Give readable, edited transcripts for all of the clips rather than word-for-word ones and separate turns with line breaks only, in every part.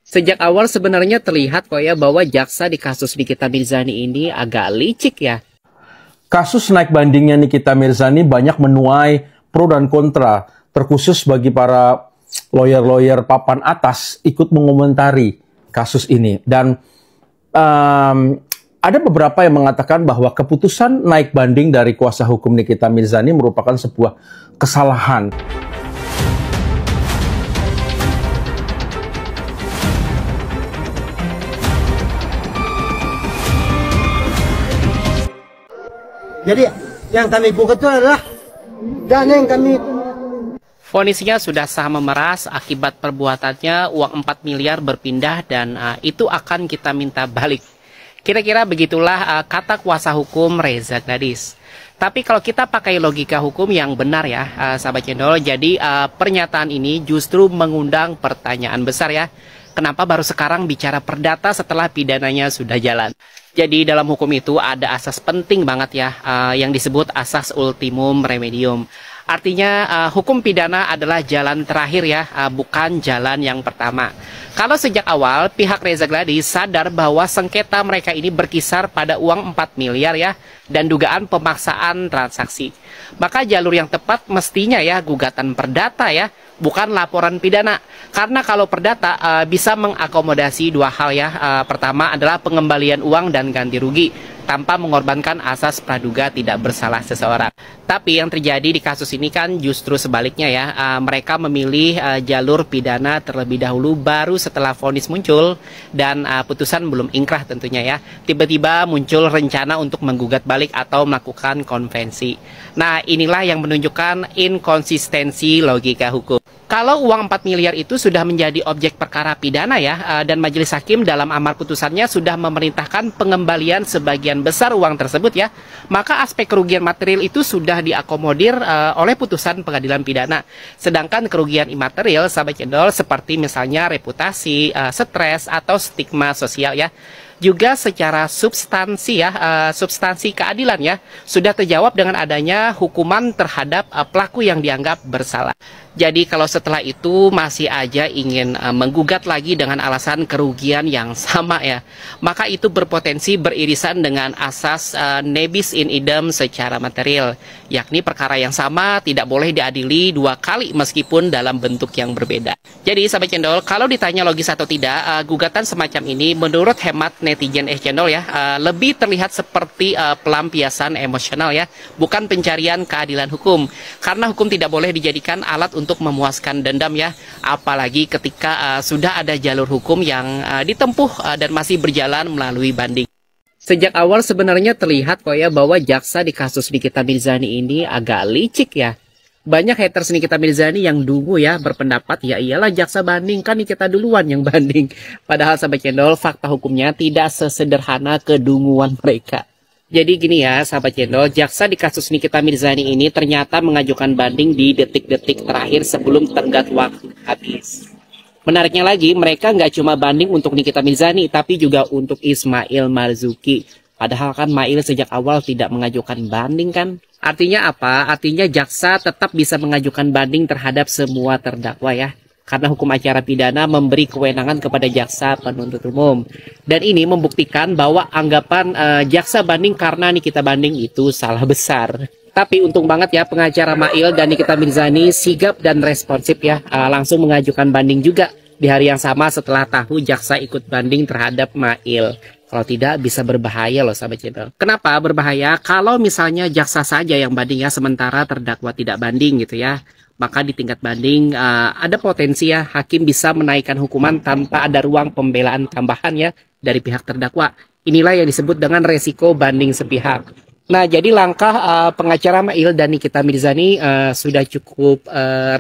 Sejak awal sebenarnya terlihat kok ya bahwa jaksa di kasus Nikita Mirzani ini agak licik ya.
Kasus naik bandingnya Nikita Mirzani banyak menuai pro dan kontra, terkhusus bagi para lawyer-lawyer papan atas ikut mengomentari kasus ini. Dan ada beberapa yang mengatakan bahwa keputusan naik banding dari kuasa hukum Nikita Mirzani merupakan sebuah kesalahan.
Jadi yang kami gugat itu adalah dana yang kami...
Vonisnya sudah sah memeras, akibat perbuatannya uang 4 miliar berpindah dan itu akan kita minta balik. Kira-kira begitulah kata kuasa hukum Reza Gladys. Tapi kalau kita pakai logika hukum yang benar ya, sahabat channel, jadi pernyataan ini justru mengundang pertanyaan besar ya. Kenapa baru sekarang bicara perdata setelah pidananya sudah jalan? Jadi dalam hukum itu ada asas penting banget ya, yang disebut asas ultimum remedium. Artinya hukum pidana adalah jalan terakhir ya, bukan jalan yang pertama. Kalau sejak awal pihak Reza Gladys sadar bahwa sengketa mereka ini berkisar pada uang 4 miliar ya, dan dugaan pemaksaan transaksi. Maka jalur yang tepat mestinya ya gugatan perdata ya, bukan laporan pidana. Karena kalau perdata bisa mengakomodasi dua hal ya. Pertama adalah pengembalian uang dan ganti rugi tanpa mengorbankan asas praduga tidak bersalah seseorang. Tapi yang terjadi di kasus ini kan justru sebaliknya ya. Mereka memilih jalur pidana terlebih dahulu baru setelah vonis muncul dan putusan belum ingkrah tentunya ya. Tiba-tiba muncul rencana untuk menggugat balik atau melakukan konvensi. Nah, inilah yang menunjukkan inkonsistensi logika hukum. Kalau uang 4 miliar itu sudah menjadi objek perkara pidana ya, dan majelis hakim dalam amar putusannya sudah memerintahkan pengembalian sebagian besar uang tersebut ya, maka aspek kerugian material itu sudah diakomodir oleh putusan pengadilan pidana. Sedangkan kerugian imaterial, sahabat cendol, seperti misalnya reputasi, stres, atau stigma sosial ya, juga secara substansi ya, substansi keadilan ya, sudah terjawab dengan adanya hukuman terhadap pelaku yang dianggap bersalah. Jadi kalau setelah itu masih aja ingin menggugat lagi dengan alasan kerugian yang sama ya, maka itu berpotensi beririsan dengan asas nebis in idem secara material, yakni perkara yang sama tidak boleh diadili dua kali meskipun dalam bentuk yang berbeda. Jadi sahabat cendol, kalau ditanya logis atau tidak, gugatan semacam ini menurut hemat netizen cendol ya, lebih terlihat seperti pelampiasan emosional ya, bukan pencarian keadilan hukum. Karena hukum tidak boleh dijadikan alat untuk memuaskan dendam ya, apalagi ketika sudah ada jalur hukum yang ditempuh dan masih berjalan melalui banding. Sejak awal sebenarnya terlihat kok ya bahwa jaksa di kasus Nikita Mirzani ini agak licik ya. Banyak haters Nikita Mirzani yang dungu ya, berpendapat ya iyalah jaksa banding, kan Nikita duluan yang banding. Padahal sahabat cendol, fakta hukumnya tidak sesederhana kedunguan mereka. Jadi gini ya sahabat cendol, jaksa di kasus Nikita Mirzani ini ternyata mengajukan banding di detik-detik terakhir sebelum tenggat waktu habis. Menariknya lagi, mereka nggak cuma banding untuk Nikita Mirzani, tapi juga untuk Ismail Marzuki. Padahal kan Mail sejak awal tidak mengajukan banding kan? Artinya apa? Artinya jaksa tetap bisa mengajukan banding terhadap semua terdakwa ya. Karena hukum acara pidana memberi kewenangan kepada jaksa penuntut umum. Dan ini membuktikan bahwa anggapan jaksa banding karena Nikita banding itu salah besar. Tapi untung banget ya pengacara Mail dan Nikita Mirzani sigap dan responsif ya. Langsung mengajukan banding juga di hari yang sama setelah tahu jaksa ikut banding terhadap Mail. Kalau tidak bisa berbahaya loh sahabat channel. Kenapa berbahaya? Kalau misalnya jaksa saja yang banding ya, sementara terdakwa tidak banding gitu ya, maka di tingkat banding ada potensi ya hakim bisa menaikkan hukuman tanpa ada ruang pembelaan tambahan ya dari pihak terdakwa. Inilah yang disebut dengan resiko banding sepihak. Nah, jadi langkah pengacara Mail dan Nikita Mirzani sudah cukup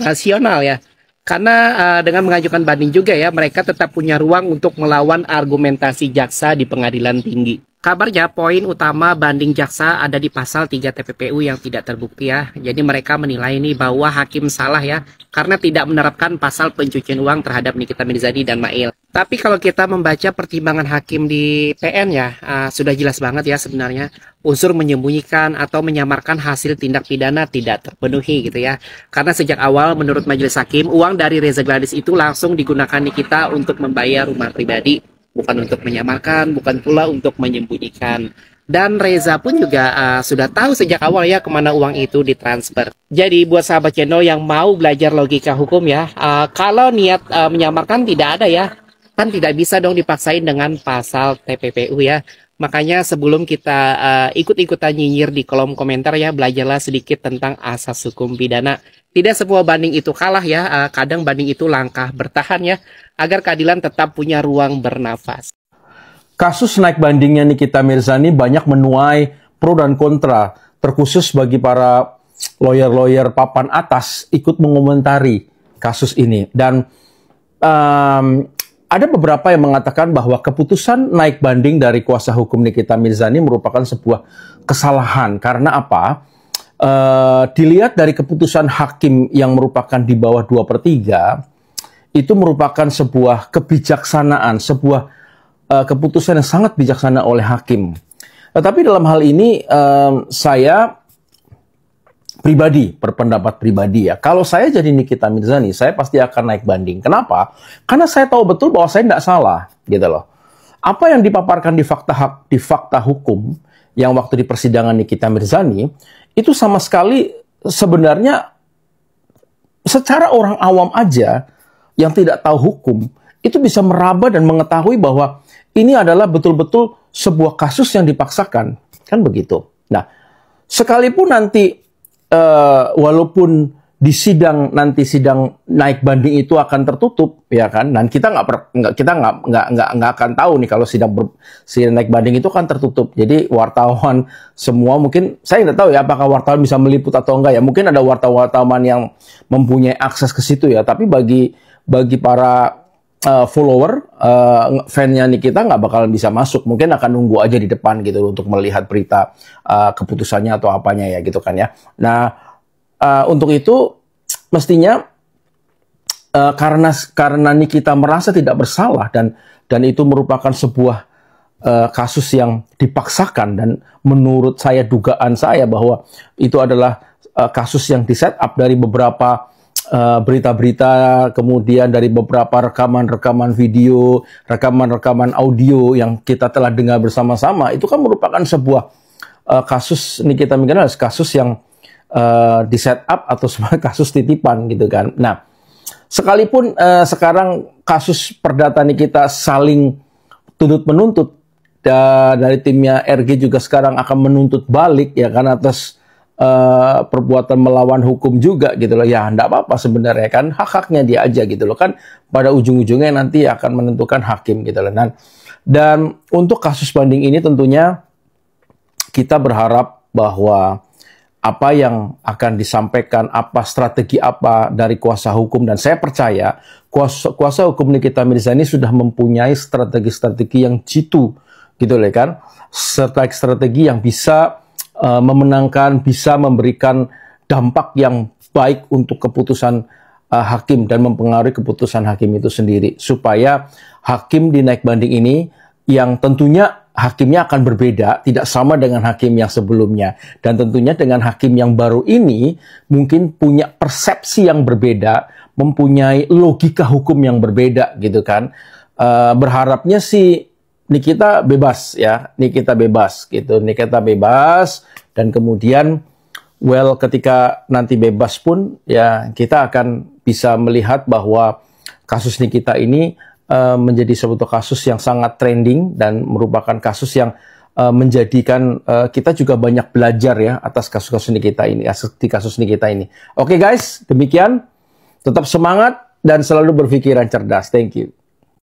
rasional ya. Karena dengan mengajukan banding juga ya, mereka tetap punya ruang untuk melawan argumentasi jaksa di pengadilan tinggi. Kabarnya poin utama banding jaksa ada di pasal 3 TPPU yang tidak terbukti ya. Jadi mereka menilai nih bahwa hakim salah ya karena tidak menerapkan pasal pencucian uang terhadap Nikita Mirzani dan Mail. Tapi kalau kita membaca pertimbangan hakim di PN ya, sudah jelas banget ya sebenarnya unsur menyembunyikan atau menyamarkan hasil tindak pidana tidak terpenuhi gitu ya. Karena sejak awal menurut majelis hakim uang dari Reza Gladys itu langsung digunakan Nikita untuk membayar rumah pribadi. Bukan untuk menyamarkan, bukan pula untuk menyembunyikan. Dan Reza pun juga sudah tahu sejak awal ya kemana uang itu ditransfer. Jadi buat sahabat channel yang mau belajar logika hukum ya, kalau niat menyamarkan tidak ada ya, kan tidak bisa dong dipaksain dengan pasal TPPU ya. Makanya sebelum kita ikut-ikutan nyinyir di kolom komentar ya, belajarlah sedikit tentang asas hukum pidana. Tidak semua banding itu kalah ya, kadang banding itu langkah bertahan ya, agar keadilan tetap punya ruang bernafas.
Kasus naik bandingnya Nikita Mirzani banyak menuai pro dan kontra, terkhusus bagi para lawyer-lawyer papan atas ikut mengomentari kasus ini. Dan ada beberapa yang mengatakan bahwa keputusan naik banding dari kuasa hukum Nikita Mirzani merupakan sebuah kesalahan. Karena apa? Dilihat dari keputusan hakim yang merupakan di bawah 2/3, itu merupakan sebuah kebijaksanaan, sebuah keputusan yang sangat bijaksana oleh hakim. Tetapi dalam hal ini saya pribadi, berpendapat pribadi ya, kalau saya jadi Nikita Mirzani, saya pasti akan naik banding. Kenapa? Karena saya tahu betul bahwa saya tidak salah, gitu loh. Apa yang dipaparkan di fakta hukum yang waktu di persidangan Nikita Mirzani, itu sama sekali sebenarnya secara orang awam aja yang tidak tahu hukum, itu bisa meraba dan mengetahui bahwa ini adalah betul-betul sebuah kasus yang dipaksakan. Kan begitu. Nah, sekalipun nanti walaupun di sidang naik banding itu akan tertutup ya kan, dan kita nggak akan tahu nih kalau sidang naik banding itu akan tertutup. Jadi wartawan semua, mungkin saya nggak tahu ya apakah wartawan bisa meliput atau enggak ya, mungkin ada wartawan yang mempunyai akses ke situ ya, tapi bagi para follower fan-nya Nikita nggak bakalan bisa masuk, mungkin akan nunggu aja di depan gitu untuk melihat berita keputusannya atau apanya ya gitu kan ya. Nah, untuk itu mestinya karena Nikita merasa tidak bersalah dan itu merupakan sebuah kasus yang dipaksakan, dan menurut saya, dugaan saya bahwa itu adalah kasus yang di-set up dari beberapa berita-berita, kemudian dari beberapa rekaman-rekaman video, rekaman-rekaman audio yang kita telah dengar bersama-sama. Itu kan merupakan sebuah kasus Nikita Mirzani, kasus yang di-set up atau sebuah kasus titipan gitu kan. Nah, sekalipun sekarang kasus perdata Nikita saling tuntut-menuntut, dari timnya RG juga sekarang akan menuntut balik ya kan atas perbuatan melawan hukum juga gitu loh. Ya enggak apa-apa sebenarnya kan, hak-haknya dia aja gitu loh kan, pada ujung-ujungnya nanti akan menentukan hakim gitu loh. Dan untuk kasus banding ini tentunya kita berharap bahwa apa yang akan disampaikan, apa strategi apa dari kuasa hukum, dan saya percaya kuasa hukum Nikita Mirzani sudah mempunyai strategi-strategi yang jitu gitu loh kan, strategi yang bisa memenangkan, bisa memberikan dampak yang baik untuk keputusan hakim dan mempengaruhi keputusan hakim itu sendiri, supaya hakim di naik banding ini yang tentunya hakimnya akan berbeda, tidak sama dengan hakim yang sebelumnya, dan tentunya dengan hakim yang baru ini mungkin punya persepsi yang berbeda, mempunyai logika hukum yang berbeda gitu kan. Berharapnya sih Nikita bebas ya, Nikita bebas gitu, Nikita bebas, dan kemudian ketika nanti bebas pun ya kita akan bisa melihat bahwa kasus Nikita ini menjadi sebuah kasus yang sangat trending dan merupakan kasus yang menjadikan kita juga banyak belajar ya atas kasus-kasus Nikita ini, di kasus Nikita ini. Oke guys, demikian, tetap semangat dan selalu berpikiran cerdas. Thank you.